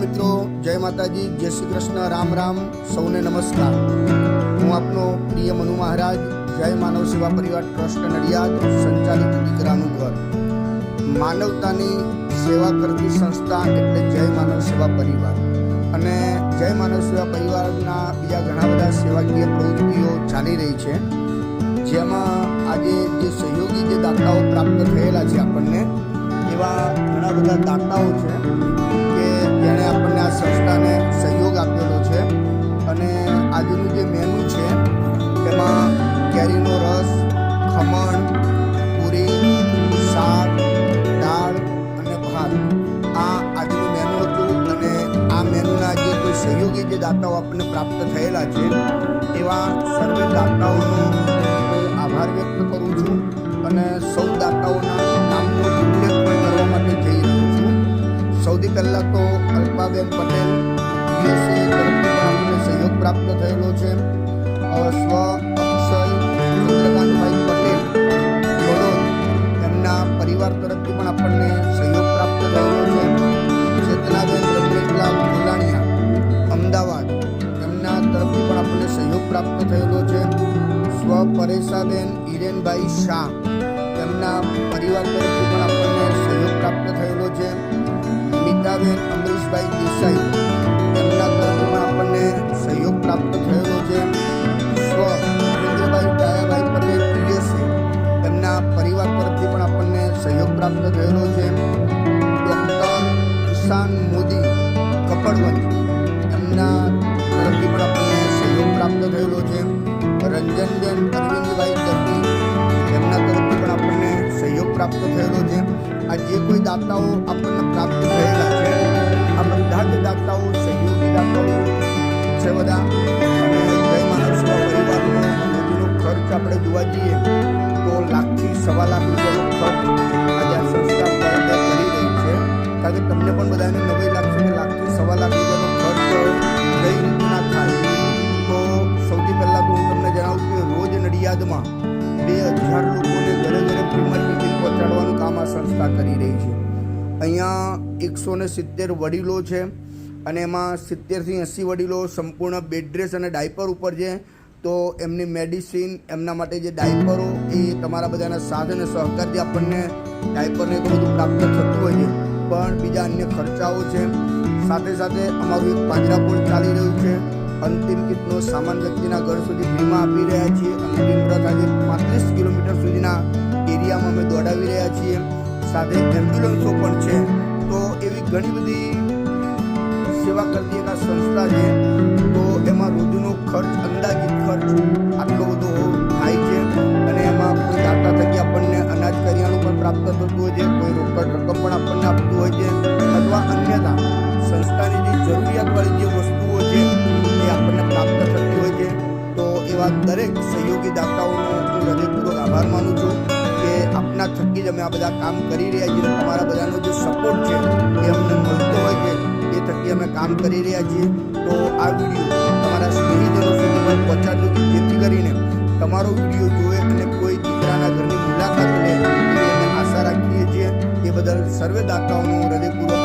મિત્રો, જય માતાજી, જય શ્રી કૃષ્ણ, રામ રામ, સૌને નમસ્કાર। હું આપનો પ્રિય મનુ મહારાજ, જય માનવ સેવા પરિવાર ટ્રસ્ટ નડિયાદ સંચાલિત દીકરાનું ઘર, માનવતાની સેવા કરતી સંસ્થા એટલે જય માનવ સેવા પરિવાર। અને જય માનવ સેવા પરિવારના બીજા ઘણા બધા સેવાકીય પ્રવૃત્તિઓ ચાલી રહી છે, જેમાં આજે જે સહયોગી જે દાતાઓ પ્રાપ્ત થયેલા છે આપણને, એવા ઘણા બધા દાતાઓ છે કે જેણે આપણને આ સંસ્થાને સહયોગ આપેલો છે। અને આજનું જે મેનુ છે તેમાં કેરીનો રસ, ખમણ, પૂરી, શાક, દાળ અને ભાત, આ આજનું મેનુ હતું। અને આ મેનુના જે કોઈ સહયોગી જે દાતાઓ આપણને પ્રાપ્ત થયેલા છે એવા સર્વે દાતાઓનો હું આભાર વ્યક્ત કરું છું અને સૌ દાતાઓના નામનો ઉલ્લેખ પણ કરવા માટે જઈ રહ્યો છું। સૌથી પહેલાં તો અલ્પાબેન પટેલ USA તરફથી પણ આપણને સહયોગ પ્રાપ્ત થયેલો છે। સ્વ અક્ષય ચંદ્રકાંતભાઈ પટેલ વડોદ, એમના પરિવાર તરફથી પણ આપણને સહયોગ પ્રાપ્ત થયેલો છે। ચેતનાબેન રમણીકલાલ ગોલાણીયા અમદાવાદ, એમના તરફથી પણ આપણને સહયોગ પ્રાપ્ત થયેલો છે। સ્વ પરેશાબેન હિરેનભાઈ શાહ, તેમના પરિવાર તરફથી પણ આપણને સહયોગ પ્રાપ્ત થયેલો છે। મીતાબેન અમરીશભાઈ દેસાઈ, તેમના તરફથી પણ આપણને સહયોગ પ્રાપ્ત થયેલો છે। સ્વ નરેન્દ્રભાઈ ડાયાભાઈ પટેલ USA, તેમના પરિવાર તરફથી પણ આપણને સહયોગ પ્રાપ્ત થયેલો છે। ડૉક્ટર કિસાન મોદી કપડવંજ, એમના તરફથી પણ આપણને સહયોગ પ્રાપ્ત થયેલો છે। રંજનબેન અરવિંદભાઈ દર્દી, એમના તરફથી પણ આપણને સહયોગ પ્રાપ્ત થયેલો છે। આ જે કોઈ દાતાઓ આપણને પ્રાપ્ત થયેલા છે, આ બધા જ દાતાઓ સહયોગી દાતાઓ છે બધા। અને જય માનવ સેવા પરિવારનો રોજનો ખર્ચ આપણે જોવા જઈએ તો $1 થી સવા લાખ રૂપિયાનો ખર્ચ આજે આ સંસ્થા પર કરી રહી છે। કારણ કે તમને પણ બધાને નવાઈ લાગશે કે $1 થી સવા લાખ રૂપિયાનો ખર્ચ કઈ રીતના થાય। તો સૌથી પહેલાં તો હું તમને જણાવું કે રોજ નડિયાદમાં 2000 લોકોને ઘરે ઘરે ફ્રીમાં ટિફિન પહોંચાડવાનું કામ આ સંસ્થા કરી રહી છે। અહીંયા 170 વડીલો છે અને એમાં 70 થી 80 વડીલો સંપૂર્ણ બેડ રેસ્ટ અને ડાયપર ઉપર છે। તો એમની મેડિસિન, એમના માટે જે ડાયપરો, એ તમારા બધાના સાથ અને સહકારથી આપણને ડાયપરને તો બધું પ્રાપ્ત થતું હોય છે, પણ બીજા અન્ય ખર્ચાઓ છે। સાથે સાથે અમારું એક પાંજરાપોળ ચાલી રહ્યું છે, અંતિમ કિટનો સામાન વ્યક્તિના ઘર સુધી ફ્રીમાં આપી રહ્યા છીએ। અંતિમ રથ આજે 35 કિલોમીટર સુધીના એરિયામાં અમે દોડાવી રહ્યા છીએ। સાથે એમ્બ્યુલન્સો પણ છે। તો એવી ઘણી બધી સેવા કરતી એક આ સંસ્થા છે। તો એમાં રોજનો ખર્ચ, અંદાજિત ખર્ચ આટલો બધો થાય છે। અને એમાં કોઈ દાતા થકી આપણને અનાજ કરિયાણું પણ પ્રાપ્ત થતું હોય છે, કોઈ રોકડ રકમ પણ આપણને આપતું હોય છે, અથવા અન્યથા સંસ્થાની જે જરૂરિયાતવાળી જે વસ્તુઓ છે એ આપણને પ્રાપ્ત થતી હોય છે। તો એવા દરેક સહયોગી દાતાઓનો હું હૃદયપૂર્વક આભાર માનું છું કે આપના થકી જ અમે આ બધા કામ કરી રહ્યા છીએ। તમારા બધાનો જે સપોર્ટ છે એ અમને મળતો હોય છે, એ થકી અમે કામ કરી રહ્યા છીએ। તો આ વિડીયો તમારા સ્નેહીજનો સુધી પણ પહોંચાડજો કે જેથી કરીને તમારો વિડીયો જોવે અને કોઈ દીકરાના ઘરની મુલાકાત લે એવી અમે આશા રાખીએ છીએ। એ બદલ સર્વે દાતાઓનો હૃદયપૂર્વક